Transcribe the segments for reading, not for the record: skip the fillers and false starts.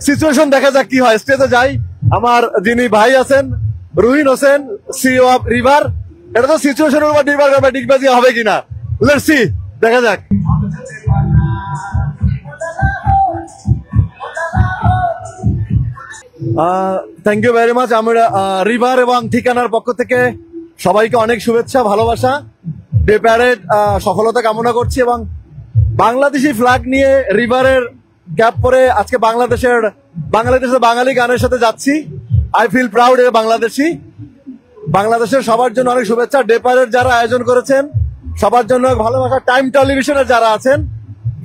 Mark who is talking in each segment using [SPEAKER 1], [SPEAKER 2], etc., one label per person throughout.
[SPEAKER 1] Situation দেখা যাক কি হয়। স্টেজে যাই, আমার যিনি ভাই আছেন Ruhin Hossain, CEO of river. এটা তো সিচুয়েশনের উপর নির্ভর করবে ডিগবাজি হবে কিনা। লেটস সি, দেখা যাক। Thank you very much. আমরা রিভার এবং ঠিকানার পক্ষ থেকে সবাইকে অনেক শুভেচ্ছা, ভালোবাসা। ডে প্যারেড সফলতা কামনা করছি এবং বাংলাদেশি ফ্ল্যাগ নিয়ে রিভারের ক্যাপ পরে আজকে বাংলাদেশের বাঙালি গানের সাথে যাচ্ছি। আই ফিল প্রাউড এ বাংলাদেশি। বাংলাদেশের সবার জন্য অনেক শুভেচ্ছা। ডে প্যারেড যারা আয়োজন করেছেন সবার জন্য ভালোবাসা। টাইম টেলিভিশনের যারা আছেন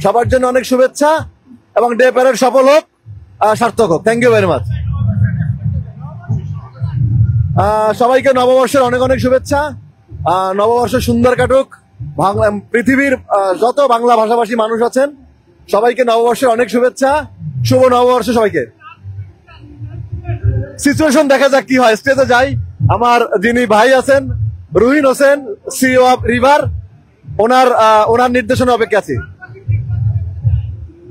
[SPEAKER 1] সবার জন্য অনেক শুভেচ্ছা এবং ডে প্যারেড সফল হোক, সার্থক হোক। Thank you very much. সবাইকে নববর্ষের অনেক অনেক শুভেচ্ছা। নববর্ষ সুন্দর কাটুক। পৃথিবীর যত বাংলা ভাষাভাষী মানুষ আছেন সবাইকে নববর্ষের অনেক শুভেচ্ছা। শুভ নববর্ষ সবাইকে। সিচুয়েশন দেখা যাক কি হয়। স্টেজে যাই, আমার যিনি ভাই আছেন Ruhin Hossain, CEO of River, ওনার নির্দেশনা অপেক্ষা আছি।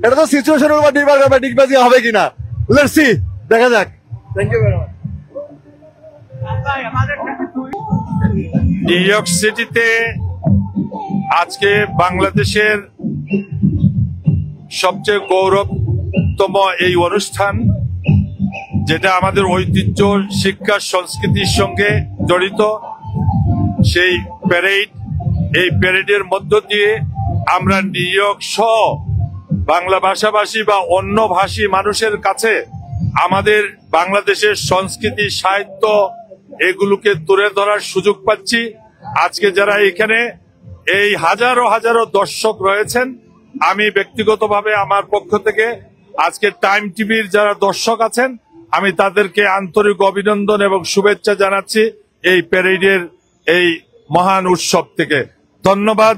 [SPEAKER 1] এটা তো সিচুয়েশনের উপর নির্ভর করবে ডিগবাজি হবে কিনা। লেটস সি, দেখা যাক। Thank you very much.
[SPEAKER 2] New York সিটিতে আজকে বাংলাদেশের সবচেয়ে গৌরবতম এই অনুষ্ঠান, যেটা আমাদের ঐতিহ্য, শিক্ষা, সংস্কৃতির সঙ্গে জড়িত, সেই প্যারেড। এই প্যারেডের মধ্য দিয়ে আমরা নিউ ইয়র্ক সহ বাংলা ভাষাভাষী বা অন্য ভাষী মানুষের কাছে আমাদের বাংলাদেশের সংস্কৃতি, সাহিত্য এগুলোকে তুলে ধরার সুযোগ পাচ্ছি। আজকে যারা এখানে এই হাজারো হাজারো দর্শক রয়েছেন, আমি ব্যক্তিগতভাবে আমার পক্ষ থেকে আজকে টাইম টিভির যারা দর্শক আছেন আমি তাদেরকে আন্তরিক অভিনন্দন এবং শুভেচ্ছা জানাচ্ছি এই প্যারেডের এই মহান উৎসব থেকে। ধন্যবাদ।